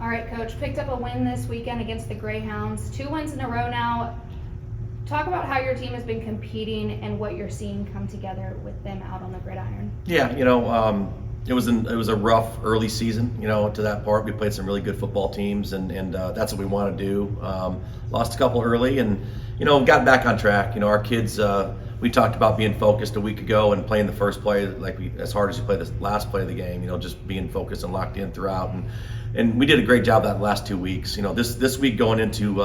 All right, Coach, picked up a win this weekend against the Greyhounds. 2 wins in a row now. Talk about how your team has been competing and what you're seeing come together with them out on the gridiron. Yeah, it was a rough early season. To that part, we played some really good football teams, and that's what we want to do. Lost a couple early, and got back on track. Our kids. We talked about being focused a week ago and playing the first play as hard as you play the last play of the game. Just being focused and locked in throughout, and we did a great job that last 2 weeks. This week going into,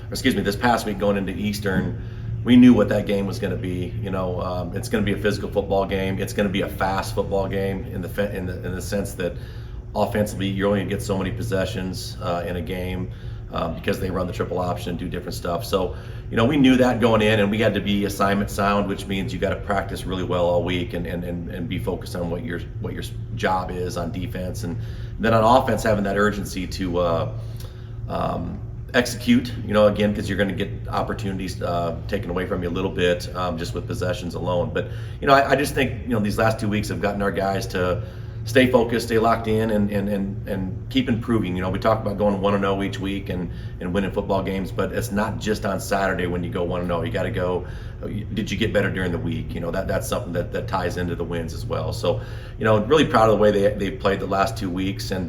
this past week going into Eastern, we knew what that game was going to be. It's going to be a physical football game. It's going to be a fast football game in the sense that offensively you're only going to get so many possessions in a game because they run the triple option and do different stuff. So, we knew that going in, and we had to be assignment sound, which means you got to practice really well all week and be focused on what your job is on defense, and then on offense having that urgency to execute, again, because you're going to get opportunities taken away from you a little bit just with possessions alone. But, I just think, these last 2 weeks have gotten our guys to stay focused, stay locked in, and keep improving. We talk about going 1-0 each week and winning football games, but it's not just on Saturday when you go 1-0. You got to go, did you get better during the week? That's something that ties into the wins as well. So, really proud of the way they played the last 2 weeks, and,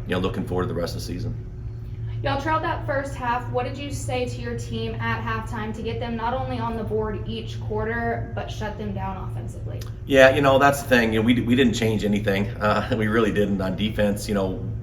looking forward to the rest of the season. Y'all trailed that first half. What did you say to your team at halftime to get them not only on the board each quarter, but shut them down offensively? Yeah, that's the thing. We didn't change anything. We really didn't on defense.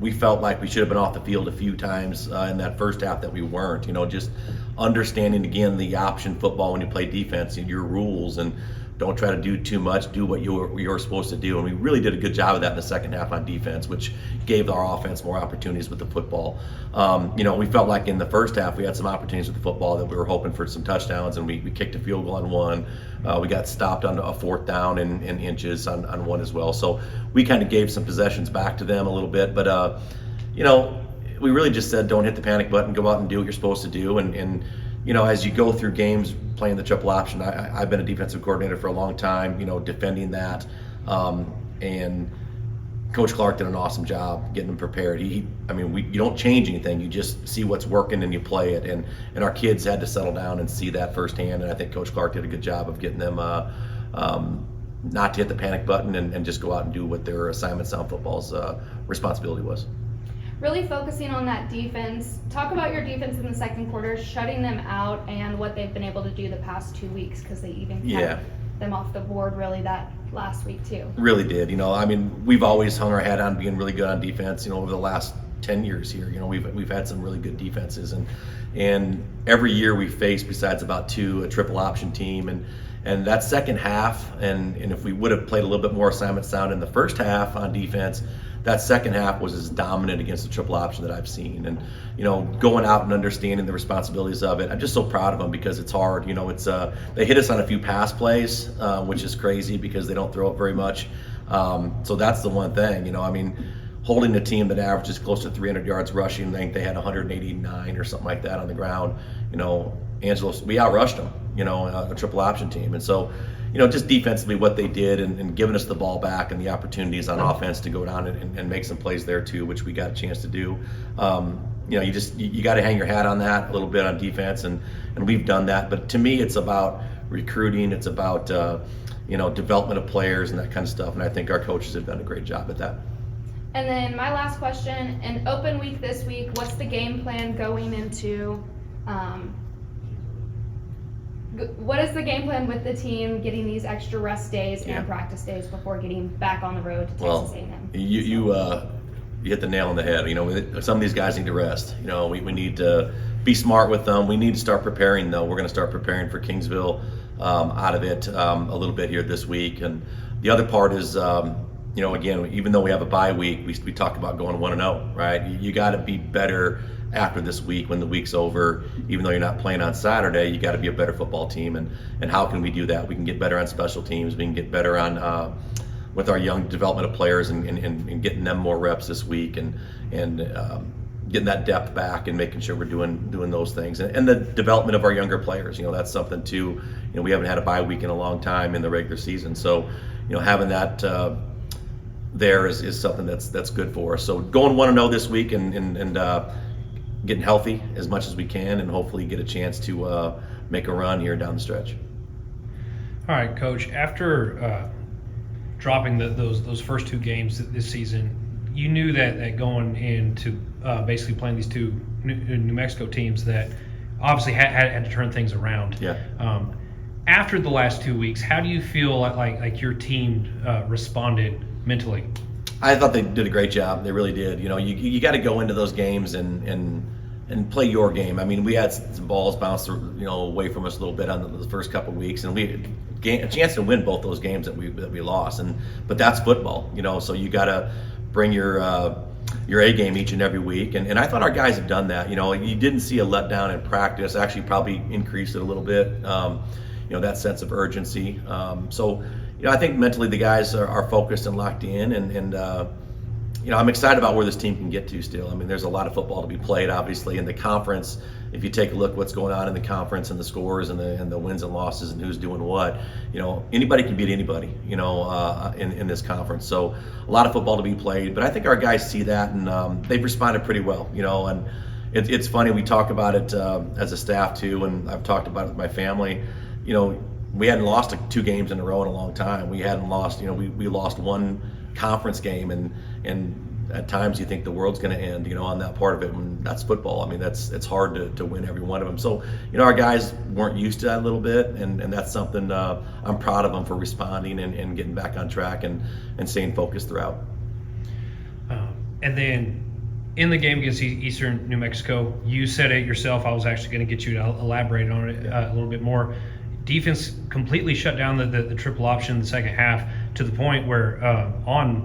We felt like we should have been off the field a few times in that first half that we weren't. Just understanding, again, the option football when you play defense and your rules, and don't try to do too much, do what you're supposed to do. And we really did a good job of that in the second half on defense, which gave our offense more opportunities with the football. We felt like in the first half we had some opportunities with the football that we were hoping for some touchdowns, and we kicked a field goal on one. We got stopped on a fourth down in inches on one as well. So we kind of gave some possessions back to them a little bit. But, we really just said don't hit the panic button, go out and do what you're supposed to do. And as you go through games playing the triple option, I've been a defensive coordinator for a long time, defending that. And Coach Clark did an awesome job getting them prepared. You don't change anything. You just see what's working and you play it. And our kids had to settle down and see that firsthand. And I think Coach Clark did a good job of getting them not to hit the panic button and just go out and do what their assignment sound football's responsibility was. Really focusing on that defense. Talk about your defense in the second quarter, shutting them out, and what they've been able to do the past 2 weeks, because they even kept them off the board really that last week too. Really did. We've always hung our hat on being really good on defense. Over the last 10 years here, we've had some really good defenses, and every year we faced, besides about two, a triple option team, and that second half, and if we would have played a little bit more assignment sound in the first half on defense, that second half was as dominant against the triple option that I've seen. And, going out and understanding the responsibilities of it, I'm just so proud of them because it's hard. They hit us on a few pass plays, which is crazy because they don't throw it very much. So that's the one thing, holding a team that averages close to 300 yards rushing. I think they had 189 or something like that on the ground. Angelos, we outrushed them, a triple option team. And so, just defensively what they did and giving us the ball back and the opportunities on offense to go down and make some plays there too, which we got a chance to do. You got to hang your hat on that a little bit on defense, and we've done that. But to me, it's about recruiting. It's about, development of players and that kind of stuff. And I think our coaches have done a great job at that. And then my last question, an open week this week, what's the game plan going into what is the game plan with the team getting these extra rest days and practice days before getting back on the road to Texas A&M? You hit the nail on the head. Some of these guys need to rest. We need to be smart with them. We need to start preparing, though. We're going to start preparing for Kingsville out of it a little bit here this week. And the other part is, again, even though we have a bye week, we talk about going 1-0, right? You got to be better after this week when the week's over. Even though you're not playing on Saturday, you got to be a better football team. And how can we do that? We can get better on special teams. We can get better on with our young development of players and getting them more reps this week and getting that depth back and making sure we're doing those things. And the development of our younger players, that's something too. We haven't had a bye week in a long time in the regular season. So, having that there is something that's good for us. So going 1-0 this week and getting healthy as much as we can, and hopefully get a chance to make a run here down the stretch. All right, Coach. After dropping those first 2 games this season, you knew that going into basically playing these 2 New Mexico teams that obviously had to turn things around. Yeah. After the last 2 weeks, how do you feel like your team responded mentally? I thought they did a great job. They really did. You got to go into those games and play your game. I mean, we had some balls bounced away from us a little bit on the first couple of weeks, and we had a chance to win both those games that we lost. But that's football, so you got to bring your A game each and every week. And I thought our guys have done that. You didn't see a letdown in practice. Actually, probably increased it a little bit. That sense of urgency. I think mentally the guys are focused and locked in, and I'm excited about where this team can get to still. I mean, there's a lot of football to be played, obviously, in the conference. If you take a look what's going on in the conference and the scores and the wins and losses and who's doing what, anybody can beat anybody, in this conference. So a lot of football to be played, but I think our guys see that, and they've responded pretty well, and it's funny, we talk about it as a staff too, and I've talked about it with my family. We hadn't lost 2 games in a row in a long time. We hadn't lost, we lost 1 conference game, and at times you think the world's going to end, on that part of it. And that's football. I mean, it's hard to win every one of them. So, our guys weren't used to that a little bit, and that's something I'm proud of them for responding and getting back on track and staying focused throughout. And then in the game against Eastern New Mexico, you said it yourself. I was actually going to get you to elaborate on it a little bit more. Defense completely shut down the triple option in the second half, to the point where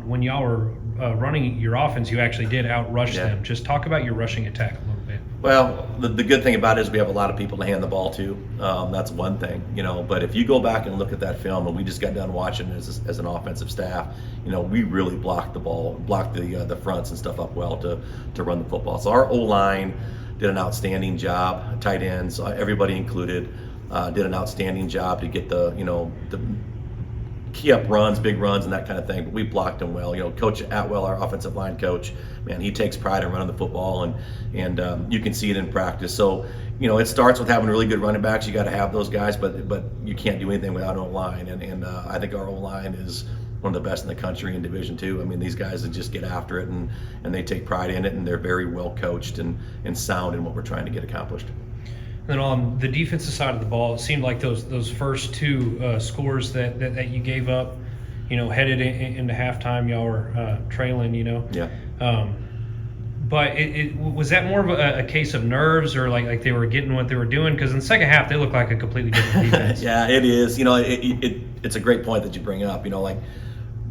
when y'all were running your offense, you actually did outrush them. Just talk about your rushing attack a little bit. Well, the good thing about it is we have a lot of people to hand the ball to. That's one thing, But if you go back and look at that film, and we just got done watching as an offensive staff, we really blocked the ball, blocked the fronts and stuff up well to run the football. So our O-line did an outstanding job. Tight ends, everybody included, did an outstanding job to get the key up runs, big runs, and that kind of thing. But we blocked them well. Coach Atwell, our offensive line coach, man, he takes pride in running the football, and you can see it in practice. So, it starts with having really good running backs. You got to have those guys, but you can't do anything without an O-line. And I think our O-line is one of the best in the country in Division II. I mean, these guys that just get after it, and they take pride in it, and they're very well coached and sound in what we're trying to get accomplished. And then on the defensive side of the ball, it seemed like those first 2 scores that you gave up, headed into halftime, y'all were trailing, Yeah. But it was that more of a case of nerves, or like they were getting what they were doing? Because in the second half, they looked like a completely different defense. Yeah, it is. It's a great point that you bring up. Like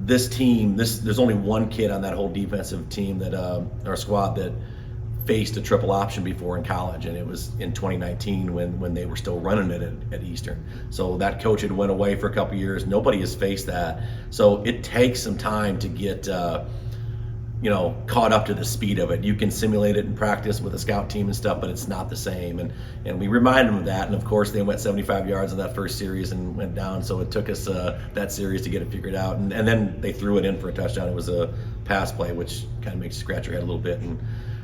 this team, there's only one kid on that whole defensive team our squad that faced a triple option before in college, and it was in 2019 when they were still running it at Eastern. So that coach had went away for a couple years. Nobody has faced that. So it takes some time to get caught up to the speed of it. You can simulate it in practice with a scout team and stuff, but it's not the same. And we remind them of that. And of course, they went 75 yards in that first series and went down. So it took us that series to get it figured out. And then they threw it in for a touchdown. It was a pass play, which kind of makes you scratch your head a little bit and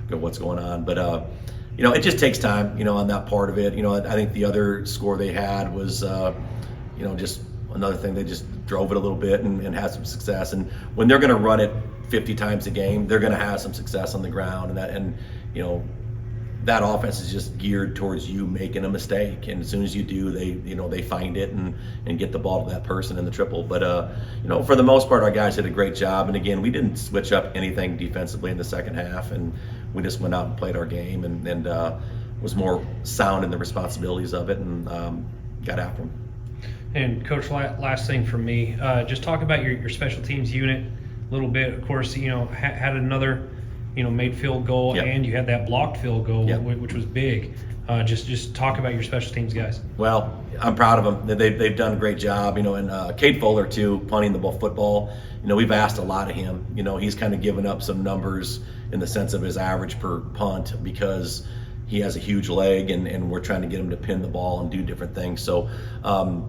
go, what's going on? But it just takes time, on that part of it. I think the other score they had was, just another thing. They just drove it a little bit and had some success. And when they're going to run it 50 times a game, they're going to have some success on the ground. That offense is just geared towards you making a mistake, and as soon as you do, they find it and get the ball to that person in the triple. But for the most part, our guys did a great job. And again, we didn't switch up anything defensively in the second half, and we just went out and played our game and was more sound in the responsibilities of it and got after them. And Coach, last thing from me, just talk about your special teams unit a little bit. Of course, had another made field goal, yep. And you had that blocked field goal, yep. which was big. Just talk about your special teams guys. Well, I'm proud of them. They've done a great job, and Cade Fuller too, punting the football. We've asked a lot of him. He's kind of given up some numbers in the sense of his average per punt because, he has a huge leg, and we're trying to get him to pin the ball and do different things. So,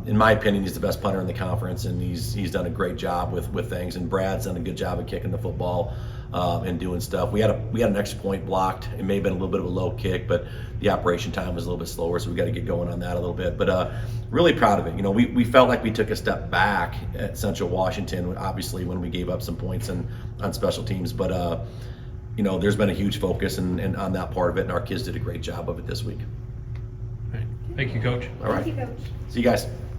in my opinion, he's the best punter in the conference, and he's done a great job with things. And Brad's done a good job of kicking the football and doing stuff. We had an extra point blocked. It may have been a little bit of a low kick, but the operation time was a little bit slower, so we got to get going on that a little bit. But really proud of it. You know, we felt like we took a step back at Central Washington, obviously when we gave up some points on special teams, but. You know, there's been a huge focus and on that part of it, and our kids did a great job of it this week. All right. Thank you, Coach. All right. Thank you, Coach. See you guys.